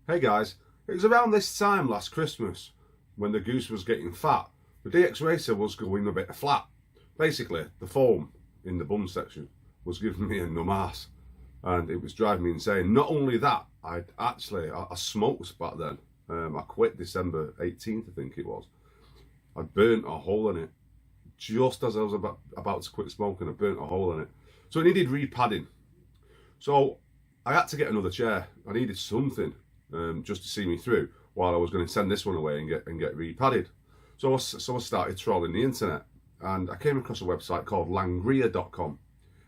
Hey guys, it was around this time last Christmas when the goose was getting fat. The DXRacer was going a bit flat. Basically, the foam in the bum section was giving me a numb ass and it was driving me insane. Not only that, I smoked back then. I quit December 18th, I think it was. I burnt a hole in it. Just as I was about to quit smoking, I burnt a hole in it. So it needed repadding. So I had to get another chair. I needed something just to see me through while I was going to send this one away and get repadded. So I started trolling the internet and I came across a website called Langria.com,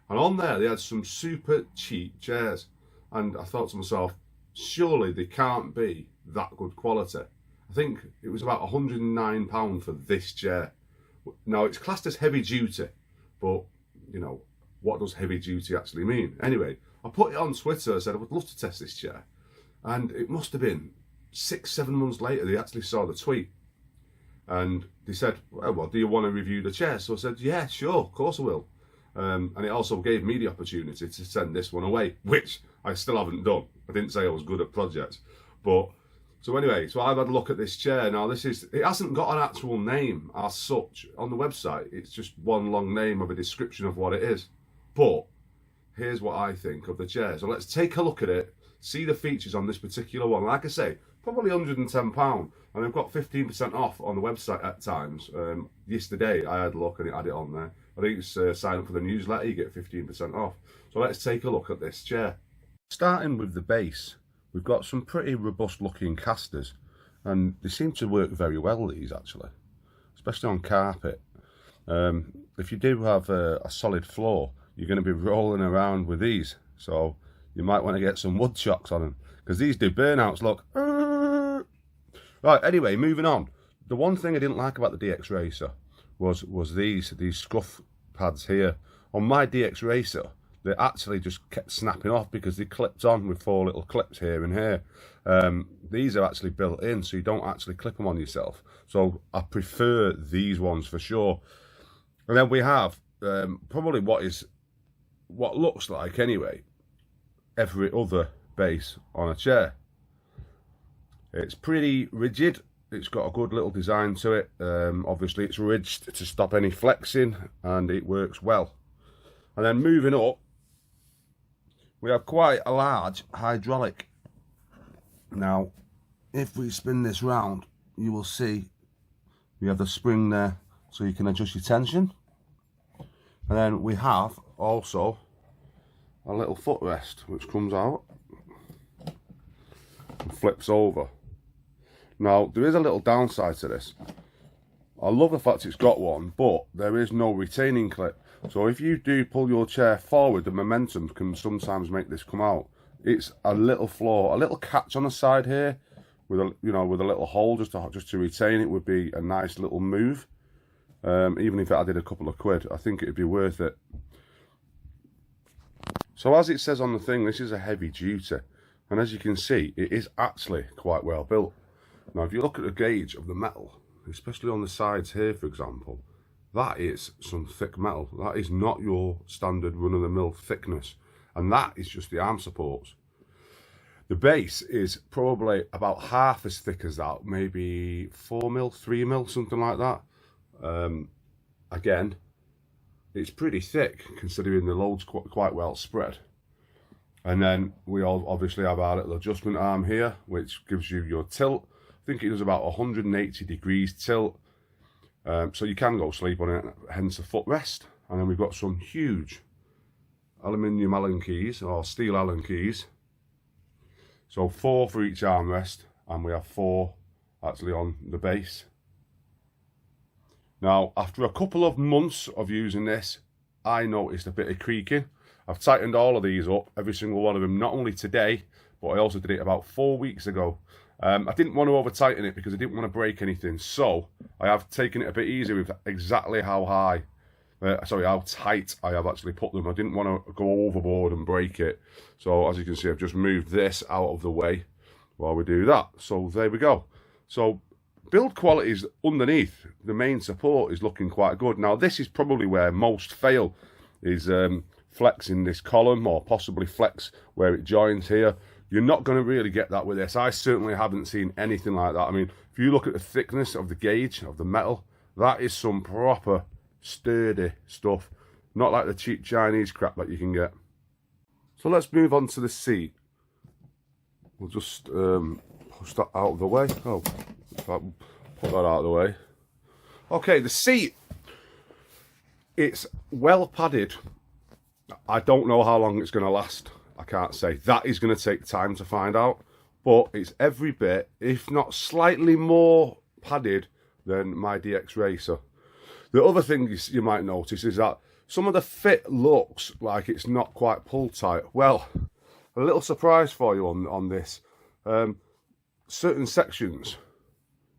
and on there they had some super cheap chairs, and I thought to myself, surely they can't be that good quality. I think it was about £109 for this chair. Now it's classed as heavy duty, but you know, what does heavy duty actually mean? Anyway, I put it on Twitter. I said I would love to test this chair, and it must have been 6-7 months later they actually saw the tweet and they said, well, do you want to review the chair? So I said, yeah, sure, of course I will. And it also gave me the opportunity to send this one away, which I still haven't done. I didn't say I was good at projects, but so anyway, so I've had a look at this chair. Now it hasn't got an actual name as such on the website. It's just one long name of a description of what it is. But here's what I think of the chair. So let's take a look at it, see the features on this particular one. Like I say, probably £110, and I've got 15% off on the website at times. Yesterday I had a look and it had it on there. I think it's sign up for the newsletter, you get 15% off. So let's take a look at this chair. Starting with the base, we've got some pretty robust looking casters, and they seem to work very well, these actually, especially on carpet. If you do have a solid floor, you're going to be rolling around with these, so you might want to get some wood chocks on them, because these do burnouts. Look. Right, anyway, moving on. The one thing I didn't like about the DXRacer was these Scuff Pads here. On my DXRacer, they actually just kept snapping off because they clipped on with 4 little clips here and here. These are actually built in, so you don't actually clip them on yourself. So I prefer these ones for sure. And then we have probably what looks like, anyway, every other base on a chair. It's pretty rigid. It's got a good little design to it. Obviously it's ridged to stop any flexing, and it works well. And then moving up, we have quite a large hydraulic. Now if we spin this round, you will see we have the spring there so you can adjust your tension. And then we have also a little footrest which comes out and flips over. Now there is a little downside to this. I love the fact it's got one, but there is no retaining clip. So if you do pull your chair forward, the momentum can sometimes make this come out. It's a little flaw, a little catch on the side here with a little hole just to retain it would be a nice little move. Even if it added a couple of quid, I think it'd be worth it. So as it says on the thing, this is a heavy duty, and as you can see, it is actually quite well built. Now if you look at the gauge of the metal, especially on the sides here for example, that is some thick metal. That is not your standard run-of-the-mill thickness, and that is just the arm supports. The base is probably about half as thick as that, maybe 4mm, 3mm, something like that. Again, it's pretty thick considering the load's quite well spread. And then we all obviously have our little adjustment arm here, which gives you your tilt. I think it does about 180 degrees tilt. So you can go sleep on it, hence a footrest. And then we've got some huge aluminium Allen keys, or steel Allen keys. So 4 for each armrest, and we have 4 actually on the base. Now, after a couple of months of using this, I noticed a bit of creaking. I've tightened all of these up, every single one of them, not only today, but I also did it about 4 weeks ago. I didn't want to over tighten it because I didn't want to break anything, so I have taken it a bit easy with exactly how tight I have actually put them. I didn't want to go overboard and break it, so as you can see, I've just moved this out of the way while we do that. So there we go. So build quality is underneath the main support is looking quite good. Now this is probably where most fail, is flexing this column, or possibly flex where it joins here. You're not going to really get that with this. I certainly haven't seen anything like that. I mean, if you look at the thickness of the gauge, of the metal, that is some proper sturdy stuff. Not like the cheap Chinese crap that you can get. So let's move on to the seat. We'll just push that out of the way. Oh, put that out of the way. Okay, the seat. It's well padded. I don't know how long it's going to last. I can't say. That is going to take time to find out. But it's every bit, if not slightly more padded than my DXRacer. The other thing you might notice is that some of the fit looks like it's not quite pull tight. Well, a little surprise for you on this. Certain sections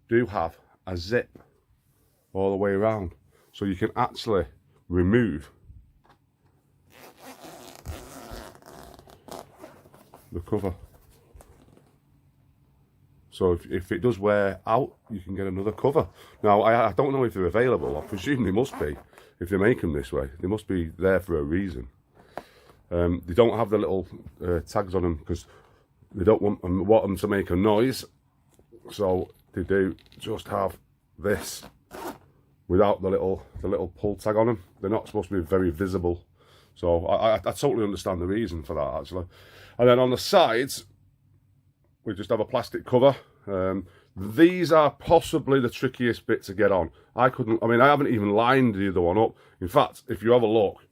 do have a zip all the way around. So you can actually remove the cover. So if it does wear out, you can get another cover. Now, I don't know if they're available. I presume they must be. If they make them this way, they must be there for a reason. They don't have the little tags on them because they don't want them to make a noise. So they do just have this without the little pull tag on them. They're not supposed to be very visible. So I totally understand the reason for that, actually. And then on the sides, we just have a plastic cover. These are possibly the trickiest bit to get on. I haven't even lined the other one up. In fact, if you have a look,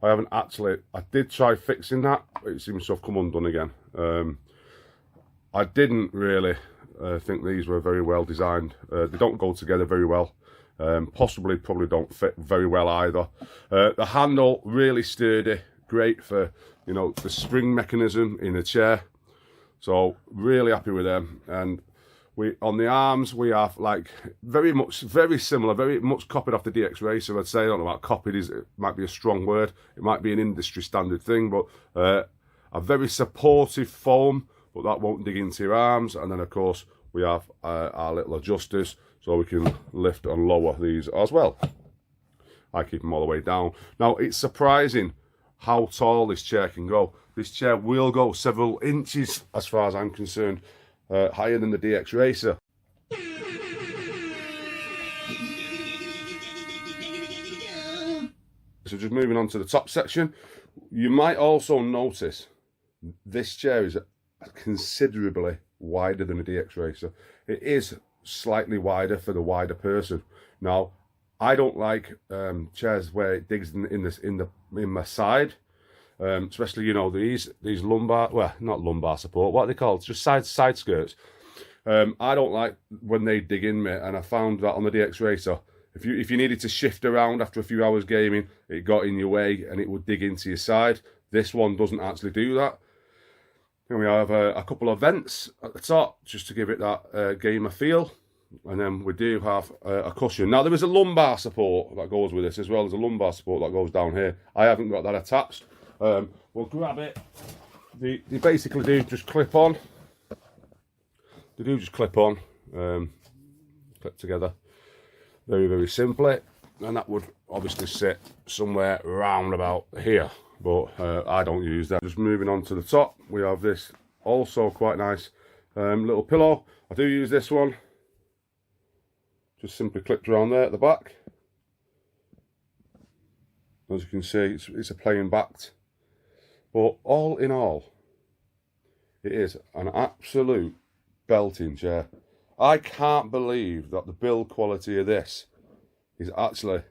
I did try fixing that, but it seems to have come undone again. I didn't really think these were very well designed. They don't go together very well. Probably don't fit very well either. The handle, really sturdy, great for, you know, the spring mechanism in the chair. So really happy with them. And on the arms, we have like very similar, very much copied off the DXRacer. I'd say, I don't know about copied, it might be a strong word. It might be an industry standard thing, but a very supportive foam, but that won't dig into your arms. And then of course we have our little adjusters, so we can lift and lower these as well. I keep them all the way down. Now, it's surprising how tall this chair can go. This chair will go several inches, as far as I'm concerned, higher than the DXRacer. So just moving on to the top section, you might also notice this chair is considerably wider than the DXRacer. It is slightly wider for the wider person. Now, I don't like chairs where it digs in my side, especially, you know, these lumbar, well, not lumbar support, what are they called? Just side skirts. I don't like when they dig in me, and I found that on the DXRacer, if you needed to shift around after a few hours gaming, it got in your way and it would dig into your side. This one doesn't actually do that. And we have a couple of vents at the top just to give it that gamer feel. And then we do have a cushion. Now, there is a lumbar support that goes with this as well. There's a lumbar support that goes down here. I haven't got that attached. We'll grab it. They basically do just clip on. They do just clip on, clip together very, very simply. And that would obviously sit somewhere around about here. But I don't use that. Just moving on to the top, we have this also quite nice little pillow. I do use this one. Just simply clipped around there at the back. As you can see, it's a plain backed. But all in all, it is an absolute belting chair. I can't believe that the build quality of this is actually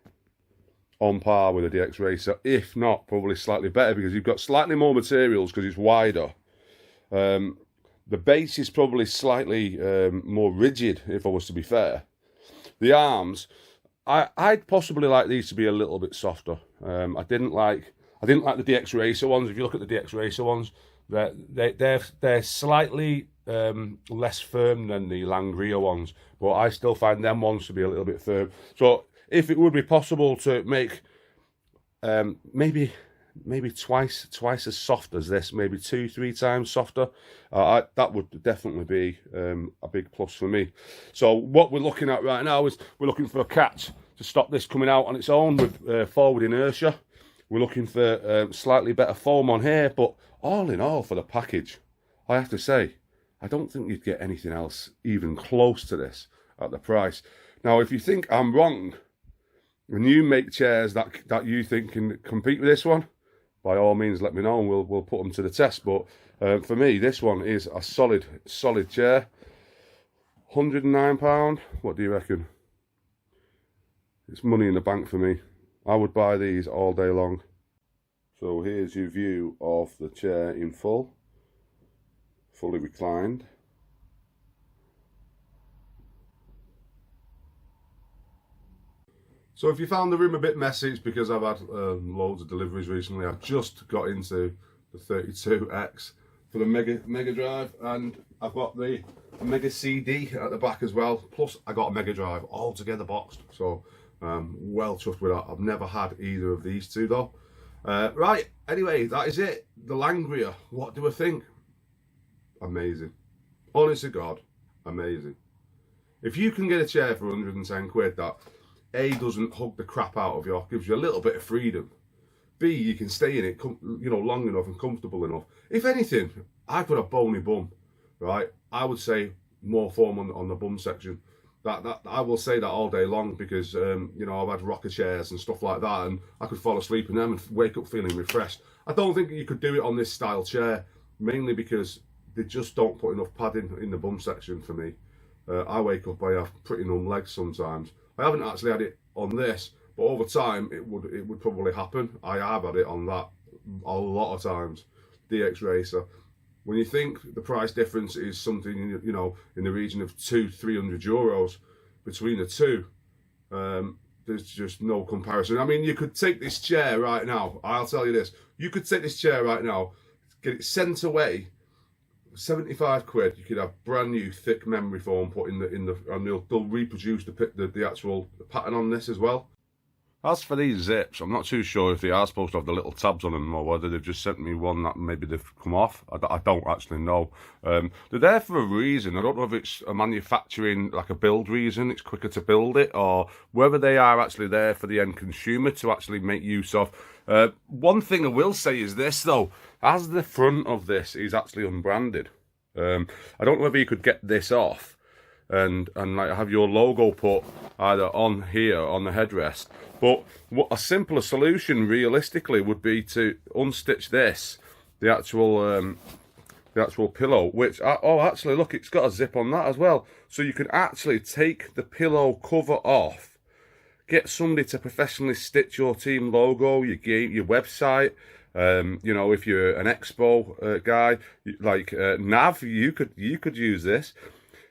on par with a DXRacer, if not probably slightly better, because you've got slightly more materials because it's wider. The base is probably slightly more rigid, if I was to be fair. The arms, I'd possibly like these to be a little bit softer. I didn't like the DXRacer ones. If you look at the DXRacer ones, they're slightly less firm than the Langria ones, but I still find them ones to be a little bit firm. So if it would be possible to make maybe twice as soft as this, maybe 2-3 times softer, that would definitely be a big plus for me. So what we're looking at right now is we're looking for a catch to stop this coming out on its own with forward inertia. We're looking for slightly better foam on here, but all in all, for the package, I have to say, I don't think you'd get anything else even close to this at the price. Now, if you think I'm wrong, and you make chairs that you think can compete with this one, by all means let me know and we'll put them to the test. But for me, this one is a solid chair. £109, what do you reckon? It's money in the bank for me. I would buy these all day long. So here's your view of the chair in full, fully reclined. So if you found the room a bit messy, it's because I've had loads of deliveries recently. I've just got into the 32X for the Mega Drive, and I've got the Mega CD at the back as well. Plus I got a Mega Drive all together boxed. So well chuffed with that. I've never had either of these two though. Right, anyway, that is it. The Langria, what do I think? Amazing. Honest to God, amazing. If you can get a chair for 110 quid that A, doesn't hug the crap out of you, gives you a little bit of freedom. B, you can stay in it, you know, long enough and comfortable enough. If anything, I've got a bony bum, right? I would say more foam on the bum section. That I will say that all day long because you know, I've had rocker chairs and stuff like that, and I could fall asleep in them and wake up feeling refreshed. I don't think you could do it on this style chair, mainly because they just don't put enough padding in the bum section for me. I wake up, I have pretty numb legs sometimes. I haven't actually had it on this, but over time it would probably happen. I have had it on that a lot of times. DXRacer. When you think the price difference is something, you know, in the region of €200–300 euros between the two, there's just no comparison. I mean, you could take this chair right now. I'll tell you this: you could take this chair right now, get it sent away. 75 quid, you could have brand new thick memory foam put in the and they'll reproduce the actual pattern on this as well. As for these zips, I'm not too sure if they are supposed to have the little tabs on them or whether they've just sent me one that maybe they've come off. I don't actually know. They're there for a reason. I don't know if it's a manufacturing, like a build reason, it's quicker to build it, or whether they are actually there for the end consumer to actually make use of. One thing I will say is this though, as the front of this is actually unbranded, I don't know whether you could get this off and like have your logo put either on here on the headrest, but what a simpler solution realistically would be to unstitch this, the actual pillow, which actually look, it's got a zip on that as well, so you can actually take the pillow cover off, get somebody to professionally stitch your team logo, your game, your website. You know, if you're an expo guy like Nav, you could use this,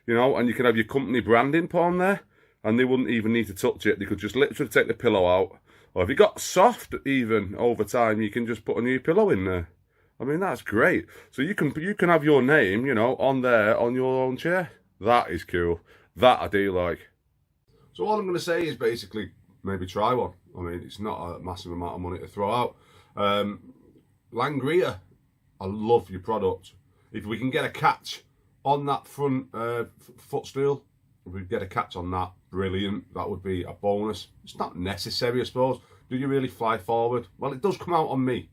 you know, and you can have your company branding put on there, and they wouldn't even need to touch it. They could just literally take the pillow out, or if you got soft even over time, you can just put a new pillow in there. I mean, that's great. So you can have your name, you know, on there on your own chair. That is cool. That I do like. So all I'm going to say is basically maybe try one. I mean, it's not a massive amount of money to throw out. Langria, I love your product. If we can get a catch on that front footstool, if we get a catch on that, brilliant. That would be a bonus. It's not necessary, I suppose. Do you really fly forward? Well, it does come out on me.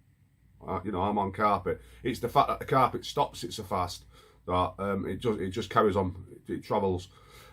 You know, I'm on carpet. It's the fact that the carpet stops it so fast that it just carries on. It travels.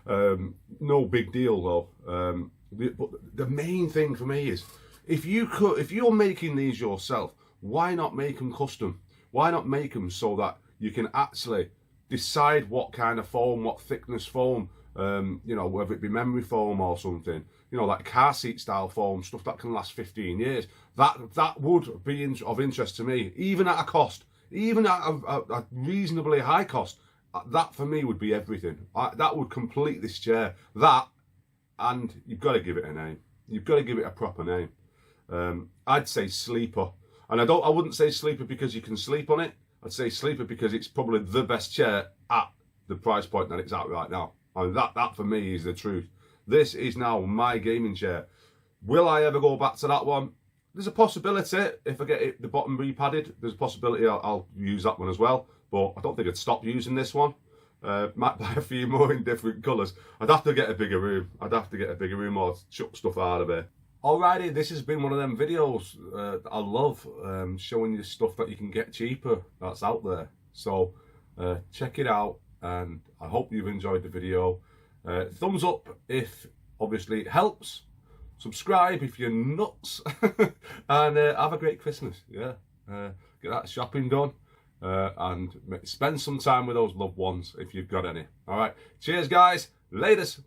No big deal though. But the main thing for me is, if you're making these yourself, why not make them custom? Why not make them so that you can actually decide what kind of foam, what thickness foam, you know, whether it be memory foam or something, you know, like car seat style foam, stuff that can last 15 years. That would be of interest to me, even at a cost, even at a reasonably high cost. That for me would be everything. That would complete this chair. That, and you've got to give it a name. You've got to give it a proper name. I'd say sleeper, and I wouldn't say sleeper because you can sleep on it. I'd say sleeper because it's probably the best chair at the price point that it's at right now. And that for me is the truth. This is now my gaming chair. Will I ever go back to that one? There's a possibility. If I get the bottom repadded, there's a possibility I'll use that one as well. But I don't think I'd stop using this one. Might buy a few more in different colours. I'd have to get a bigger room. I'd have to get a bigger room or chuck stuff out of it. Alrighty, this has been one of them videos I love, showing you stuff that you can get cheaper that's out there. So Check it out, and I hope you've enjoyed the video. Thumbs up if obviously it helps. Subscribe if you're nuts. And have a great Christmas. Yeah, get that shopping done, and spend some time with those loved ones if you've got any. All right, cheers guys, latest.